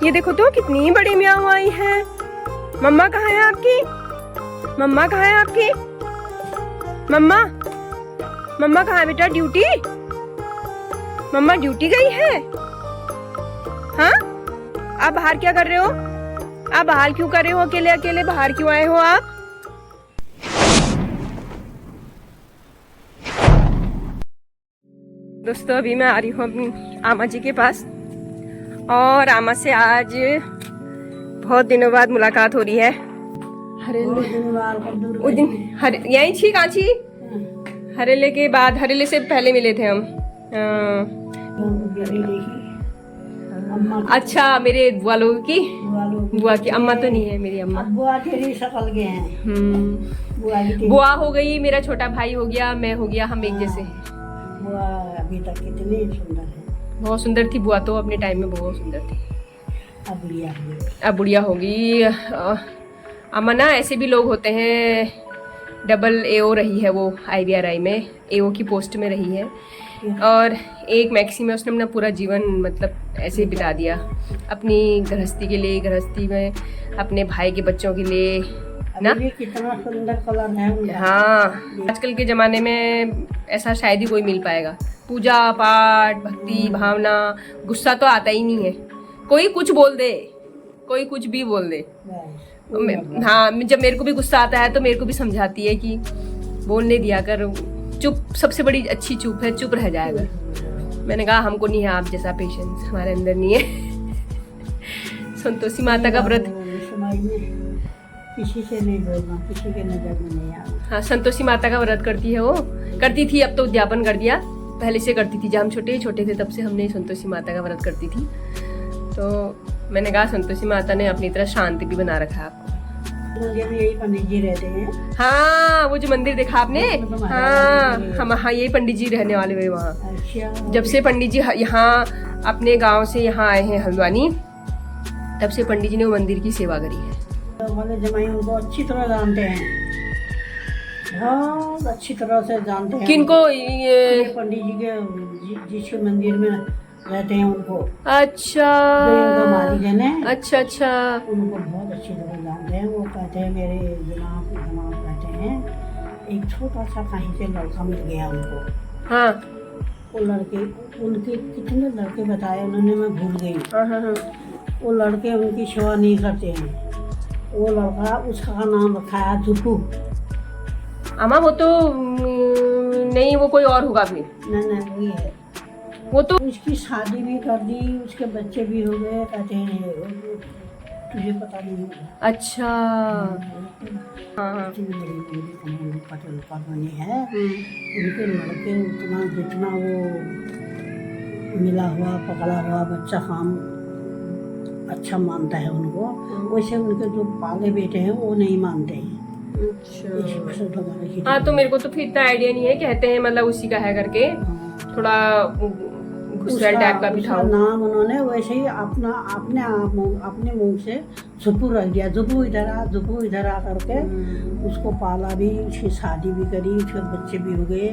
ये देखो तो कितनी बड़ी म्याऊ आई है। मम्मा कहाँ है आपकी? मम्मा कहाँ है आपकी? मम्मा मम्मा कहाँ है बेटा? ड्यूटी? मम्मा ड्यूटी गई है? हाँ, आप बाहर क्या कर रहे हो? आप बाहर क्यों कर रहे हो? अकेले अकेले बाहर क्यों आए हो आप? दोस्तों अभी मैं आ रही हूँ अपनी आमा जी के पास और आमा से आज बहुत दिनों बाद मुलाकात हो रही है। यही छी कांची हरेले के बाद, हरेले से पहले मिले थे हम। अच्छा, मेरे बुआ लोगों की, बुआ की अम्मा तो नहीं है मेरी अम्मा। बुआ तेरी शकल के हैं। बुआ हो गई, मेरा छोटा भाई हो गया, मैं हो गया, हम एक जैसे हैं। बुआ अभी तक कितनी सुंदर है। बहुत सुंदर थी बुआ तो, अपने टाइम में बहुत सुंदर थी। अब बुढ़िया होगी। अम्मा ना, ऐसे भी लोग होते हैं, डबल एओ रही है वो IVRI में, एओ की पोस्ट में रही है और एक मैक्सी में उसने अपना पूरा जीवन मतलब ऐसे बिता दिया अपनी गृहस्थी के लिए, गृहस्थी में अपने भाई के बच्चों के लिए ना। कितना सुंदर कलर है उनका। हाँ, आजकल के ज़माने में ऐसा शायद ही कोई मिल पाएगा। पूजा पाठ, भक्ति भावना, गुस्सा तो आता ही नहीं है। कोई कुछ बोल दे, कोई कुछ भी बोल दे। हाँ, जब मेरे को भी गुस्सा आता है तो मेरे को भी समझाती है कि बोलने दिया कर, चुप सबसे बड़ी अच्छी चुप है, चुप रह जाएगा। मैंने कहा हमको नहीं है आप जैसा पेशेंस, हमारे अंदर नहीं है। संतोषी माता का व्रत, किसी से नहीं बोलना, किसी के नजर में नहीं आना। हाँ, संतोषी माता का व्रत करती है वो, करती थी, अब तो उद्यापन कर दिया। पहले से करती थी, जब हम छोटे छोटे थे तब से हमने संतोषी माता का व्रत करती थी। तो मैंने कहा संतोषी माता ने अपनी तरह शांति भी बना रखा है आपको। मुझे भी यही पंडित जी रहते हैं। हाँ, वो जो मंदिर देखा आपने, हाँ हम, हाँ यही पंडित जी रहने वाले हुए वहाँ। अच्छा। जब से पंडित जी यहाँ अपने गांव से यहाँ आए हैं हल्द्वानी, तब से पंडित जी ने वो मंदिर की सेवा करी है। वाले जमाई उनको अच्छी तरह जानते हैं, बहुत अच्छी तरह से जानते हैं। किनको? ये पंडित जी के जिस मंदिर में रहते हैं उनको। अच्छा, उनका मालिक है ना। अच्छा अच्छा, उनको बहुत अच्छी तरह जानते हैं। वो कहते हैं, मेरे जनाब कहते हैं, एक छोटा सा कहीं से लड़का मिल गया उनको। हाँ, वो लड़के, उनके कितने लड़के बताए उन्होंने, मैं भूल गई। हाँ। वो लड़के उनकी सेवा नहीं करते हैं। वो लड़का, उसका नाम रखा है जुटू। अम्मा वो तो नहीं, वो कोई और होगा फिर। नहीं वही है वो तो। उसकी शादी भी कर दी, उसके बच्चे भी हो गए। कहते हैं तुझे पता नहीं होगा। अच्छा, हाँ। पटेल कॉलोनी है, उनके लड़के उतना, जितना वो मिला हुआ पकड़ा हुआ बच्चा काम अच्छा मानता है उनको, वैसे उनके जो पाले बेटे हैं वो नहीं मानते हैं। अच्छा। हाँ, तो मेरे को तो फिर इतना आइडिया नहीं है, कहते हैं मतलब उसी का है करके, थोड़ा घुसैल टाइप का भी था नाम। उन्होंने वैसे ही अपने मुंह से जुपू रख दिया, जुपू इधर आ करके उसको पाला भी, उसकी शादी भी करी, उसके बच्चे भी हो गए,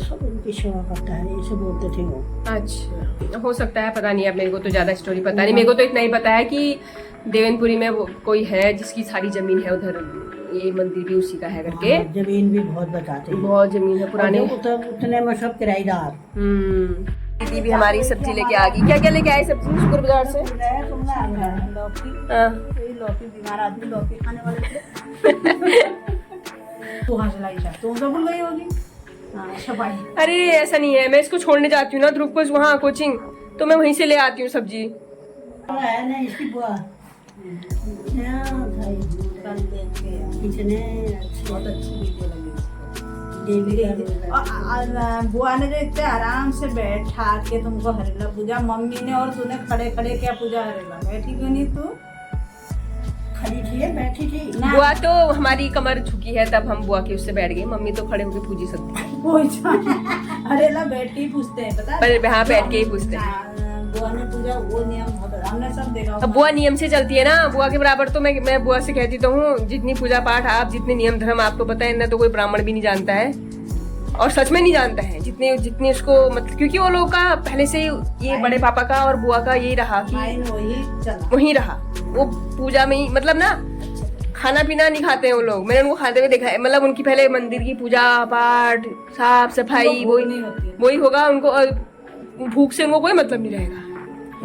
सब उनकी सेवा करता है, ऐसे बोलते थे वो। अच्छा, हो सकता है, पता नहीं। अब मेरे को तो ज्यादा स्टोरी पता नहीं। मेरे को तो इतना ही पता है कि देवनपुरी में वो कोई है जिसकी सारी जमीन है उधर, ये मंदिर भी उसी का है करके। जमीन भी बहुत बताते हैं, बहुत जमीन है पुराने। उतने में सब किराएदार। दीदी भी हमारी सब्जी लेके आ गई। क्या क्या लेके आए सब्जी शुक्र बाजार से? लौकी, लौकी बीमार आदमी लौकी खाने वाले। तो हाँ चलाई जा, तुम तो भूल गई होगी। सफाई। अरे ऐसा नहीं है, मैं इसको छोड़ने जाती हूँ ना ध्रुव को वहाँ कोचिंग, तो मैं वहीं से ले आती हूँ सब्जी। है ना इसकी बुआ, कितने बहुत अच्छी वीडियो लगी बुआ ने जो इतने आराम से बैठा के तुमको हरेला पूजा, मम्मी ने और तूने खड़े खड़े क्या पूजा हरेला? बैठी क्यों नहीं तू? खड़ी थी, बैठी थी। बुआ तो हमारी कमर झुकी है, तब हम बुआ के उससे बैठ गए। मम्मी तो खड़े होके पूजी सकती। हरेला बैठ के ही पूछते हैं, पता पर हाँ, बैठ के ही पूछते हैं। बुआ ने पूजा, वो नियम बहुत, हमने सब देखा। अब बुआ नियम से चलती है ना, बुआ के बराबर तो मैं बुआ से कहती तो हूँ, जितनी पूजा पाठ आप, जितने नियम धर्म आपको पता है, इतना तो कोई ब्राह्मण भी नहीं जानता है। और सच में नहीं जानता है जितने जितने उसको मतलब, क्योंकि वो लोग का पहले से ये बड़े पापा का और बुआ का यही रहा कि वही रहा, वो पूजा में ही मतलब ना खाना पीना नहीं खाते हैं वो लोग। मैंने उनको खाते हुए देखा है, मतलब उनकी पहले मंदिर की पूजा पाठ साफ सफाई वही होगा उनको, और भूख से उनको कोई मतलब नहीं रहेगा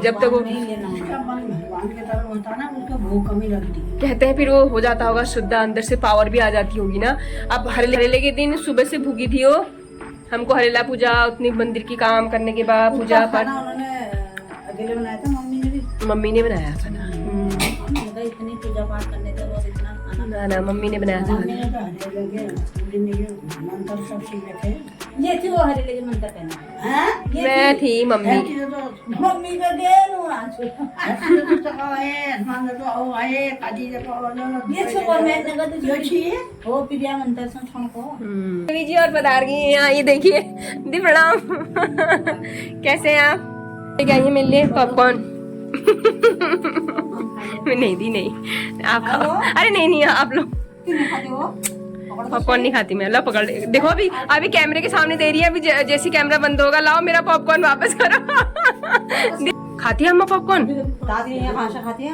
जब तक वो भगवान की तरफ होता है ना, उसको भूख कमी लगती है। कहते हैं फिर वो हो जाता होगा शुद्ध, अंदर से पावर भी आ जाती होगी ना। अब हरेले के दिन सुबह से भूखी थी वो, हमको हरेला पूजा उतनी मंदिर की काम करने के बाद पूजा पाठ उन्होंने अकेले बनाया था, मम्मी ने बनाया था ना। इतनी पूजा पाठ करने के बाद इतना खाना ना मम्मी ने बनाया था। मम्मी ने तो हरे लगे मंत्र सब सीख रखे। ये थी वो हरेले के मंत्र पहना हैं? मैं थी मम्मी। मम्मी का गेल आंसू ये छुपा मैं नगद हो प्रिया मंत्र से छनको जी और पधार गई हैं यहाँ, ये देखिए दी प्रणाम। कैसे हैं आप? क्या ये मेरे लिए पॉपकॉर्न नहीं दी नहीं आप खाओ। अरे नहीं आप लोग पॉपकॉर्न नहीं खाती मैं। ला पकड़ देखो, अभी कैमरे के सामने दे रही है, अभी जैसे कैमरा बंद होगा लाओ मेरा पॉपकॉर्न वापस करो। खाती है अम्मा पॉपकॉर्न? खाती है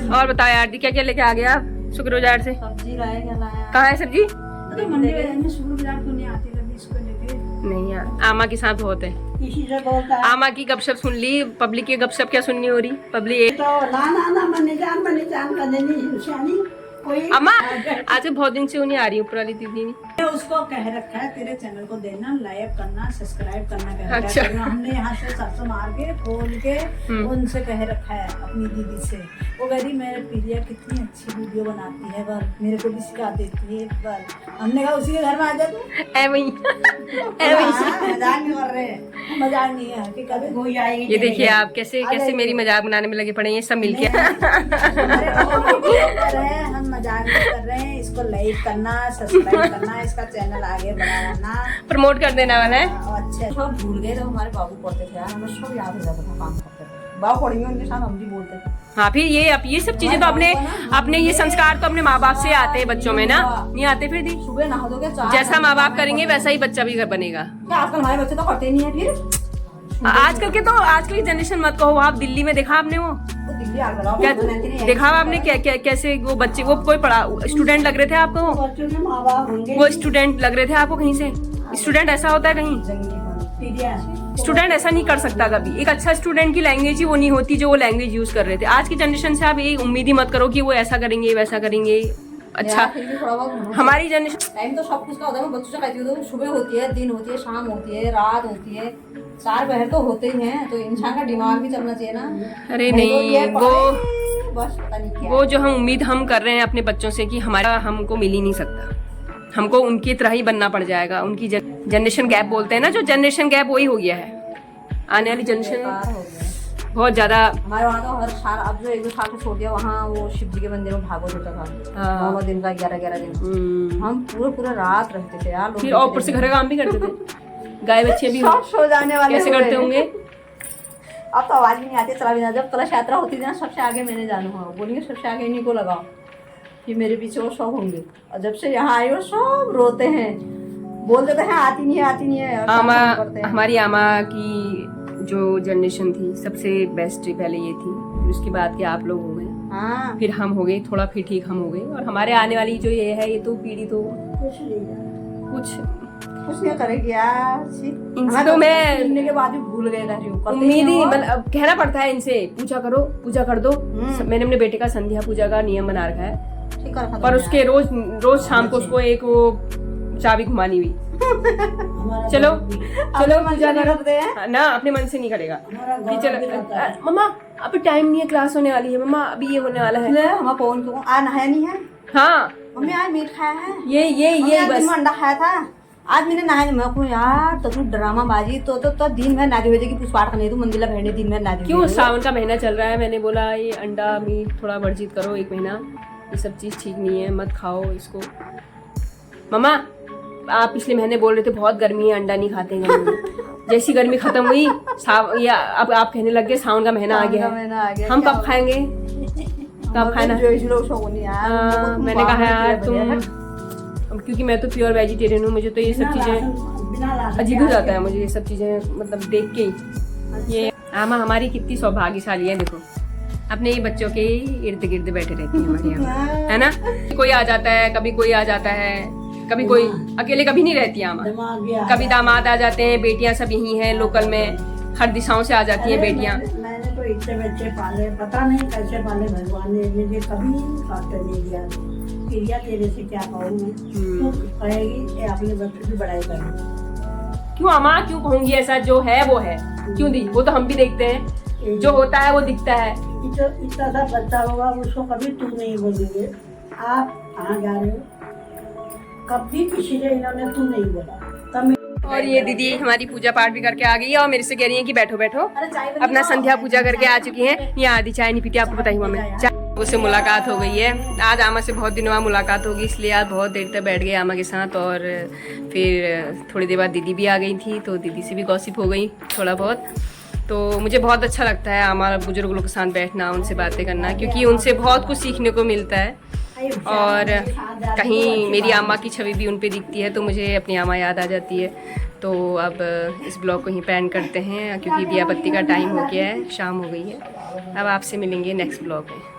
और बताओ यार दी क्या क्या लेके आ गया आप शुक्र बाजार से? सब्जी लाया क्या लाया? कहाँ है सब्जी? तो मंडी में शुक्र बाजार को नहीं आती तभी इसको लेके नहीं यार, आमा के साथ बहुत है। किसी से बोलता है आमा की गपशप सुन ली, पब्लिक की गपशप क्या सुननी हो रही? पब्लिक तो ना मने जान करने नहीं शानी कोई। अम्मा आज बहुत दिन से उन्हें आ रही ऊपर वाली दीदी ने। उसको कह रखा है तेरे चैनल को देना, लाइक करना, सब्सक्राइब करना कह रखा अच्छा। है। हमने यहाँ से सरसों मार के खोल के उनसे कह रखा है अपनी दीदी से। वो कह रही मेरे प्रिया कितनी अच्छी वीडियो बनाती है, बल मेरे को भी सिखा देती है बल। हमने कहा उसी के घर में आ जा तू। मजाक नहीं कर रहे, मजाक नहीं है कि कभी कोई आएगी। ये देखिए आप कैसे कैसे मेरी मजाक बनाने में लगे पड़े हैं ये सब मिलके। हम मजाक नहीं कर रहे हैं। इसको लाइक करना, सब्सक्राइब करना, इसका चैनल आगे बढ़ाना, प्रमोट कर देना वाला है। अच्छे सब भूल गए तो हमारे बाबू पढ़ते थे यार, हमें सब याद हो जाता था काम करते थे। बाबू पढ़ेंगे उनके साथ हम भी बोलते थे। हाँ फिर ये सब चीजें तो अपने ये संस्कार तो अपने माँ बाप से आते हैं बच्चों में ना, नहीं आते फिर दी? सुबह नहा धो के जैसा माँ बाप करेंगे वैसा ही बच्चा भी बनेगा। क्या आजकल हमारे बच्चे तो करते नहीं है। फिर आजकल की जनरेशन मत कहो। आप दिल्ली में देखा आपने वो दिल्ली आ गया क्या देखा आपने क्या कैसे वो बच्चे वो कोई पढ़ा स्टूडेंट लग रहे थे आपको? बच्चों के माँ बाप होंगे वो स्टूडेंट लग रहे थे आपको कहीं से? स्टूडेंट ऐसा होता है कहीं? स्टूडेंट ऐसा नहीं कर सकता कभी। एक अच्छा स्टूडेंट की लैंग्वेज ही वो नहीं होती जो वो लैंग्वेज यूज कर रहे थे। आज की जनरेशन से आप ये उम्मीद ही मत करो कि वो ऐसा करेंगे वैसा करेंगे। अच्छा हमारी जनरेशन टाइम तो सब कुछ का होता है। मैं बच्चों से कहती हूँ तो सुबह होती है, दिन होती है, शाम होती है, रात होती है, 4 पहर तो होते ही हैं। तो इंसान का दिमाग भी चलना चाहिए ना। अरे नहीं वो बस पता नहीं क्या वो जो हम उम्मीद हम कर रहे हैं अपने बच्चों से कि हमारा हमको मिल ही नहीं सकता, हमको उनकी तरह ही बनना पड़ जाएगा। उनकी जनरेशन गैप बोलते हैं ना, जो जनरेशन गैप वही हो गया है। आने वाली जनरेशन बहुत ज्यादा। हमारे वहाँ तो हर साल अब जो 1-2 साल को छोड़ दिया, वहाँ वो शिव जी के मंदिर में भागवत होता था 9 दिन का, 11 दिन। हम पूरे रात रहते थे यार। फिर ऊपर से घर का काम भी करते थे, गाय बच्चे भी सब सो जाने वाले कैसे करते होंगे? अब तो आवाज भी नहीं आती। चला भी ना, जब कलश यात्रा होती थी ना सबसे आगे मैंने जाना हुआ, बोलेंगे सबसे आगे इन्हीं को लगाओ। फिर मेरे पीछे वो सब होंगे, और जब से यहाँ आई वो सब रोते हैं, बोल देते हैं आती नहीं है। हमारी आमा की जो जनरेशन थी सबसे बेस्ट पहले ये थी, फिर उसके बाद के आप लोग हो गए, हाँ फिर हम हो गए, थोड़ा फिर ठीक हम हो गए, और हमारे आने वाली जो ये है ये तो पीढ़ी तो कुछ नहीं करेगी यार। इनसे तो मैं सुनने के बाद भी भूल गए उम्मीद ही मतलब कहना पड़ता है इनसे, पूजा करो, पूजा कर दो। मैंने अपने बेटे का संध्या पूजा का नियम बना रखा है, पर उसके रोज शाम को उसको एक वो चाबी घुमानी हुई। चलो पूजा करते हैं ना, अपने मन से नहीं करेगा कि चलो मम्मा अभी टाइम नहीं है, क्लास होने वाली है, मम्मा अभी ये होने वाला है। हम फोन को आज नहाया नहीं है। हाँ मम्मी आज मीट खाया है, ये बस अंडा खाया था, आज मैंने नहाया नहीं। मैं यार तो तू ड्रामा बाजी तो दिन भर नादी भेजे की पुष्पाठ करने तू मंदिर भेजने दिन भर नादी। क्यों? सावन का महीना चल रहा है, मैंने बोला ये अंडा मीट थोड़ा वर्जित करो 1 महीना, ये सब चीज ठीक नहीं है, मत खाओ इसको। मम्मा आप पिछले महीने बोल रहे थे बहुत गर्मी है, अंडा नहीं खाते हैं। जैसी गर्मी खत्म हुई अब आप कहने लग गए सावन का महीना आ गया है, हम कब खाएंगे? कब खाना? मैंने कहा यार तुम अब क्योंकि मैं तो प्योर वेजिटेरियन हूँ, मुझे तो ये सब चीज़ें बिना लहसुन अजीब हो जाता है मुझे ये सब चीज़ें, मतलब देख के ही। ये आमा हमारी कितनी सौभाग्यशाली है, देखो अपने ही बच्चों के इर्द गिर्द बैठे रहती है हमारे यहाँ, है ना। कोई आ जाता है, कभी कोई आ जाता है, कभी कोई अकेले कभी नहीं रहती है आमा। कभी दामाद आ जाते हैं, बेटियां सब यही हैं लोकल में, हर दिशाओं से आ जाती हैं बेटियां। मैंने तो इतने बच्चे पाले, पता नहीं कैसे पाले भगवान ने, मुझे कभी खाते नहीं दिया। प्रिया तेरे से क्या कहूँ मैं, तू कहेगी कि अपने बच्चों की बड़ाई करो। क्यों अम्मा, क्यों कहूंगी ऐसा, जो है वो है, क्यों दी, वो तो हम भी देखते हैं, जो होता है वो दिखता है। इतना सा बच्चा होगा उसको कभी तू नहीं बोलेंगे, आप कहाँ जा रहे हो, कभी किसी ने इन्होंने तू नहीं बोला। तब और ये दीदी हमारी पूजा पाठ भी करके आ गई है और मेरे से कह रही है कि बैठो बैठो, अपना संध्या पूजा करके आ चुकी हैं। यहाँ आधी चाय नहीं पीती, आपको बताई हुआ मैं। उससे मुलाकात हो गई है आज, आमा से बहुत दिनों बाद मुलाकात होगी, इसलिए आज बहुत देर तक बैठ गए आमा के साथ। और फिर थोड़ी देर बाद दीदी भी आ गई थी, तो दीदी से भी गॉसिप हो गई थोड़ा बहुत। तो मुझे बहुत अच्छा लगता है हमारा बुजुर्ग लोग के साथ बैठना, उनसे बातें करना, क्योंकि उनसे बहुत कुछ सीखने को मिलता है। और कहीं मेरी अम्मा की छवि भी उन पे दिखती है, तो मुझे अपनी अम्मा याद आ जाती है। तो अब इस ब्लॉग को ही पैन करते हैं, क्योंकि दिया बत्ती का टाइम हो गया है, शाम हो गई है। अब आपसे मिलेंगे नेक्स्ट ब्लॉग में।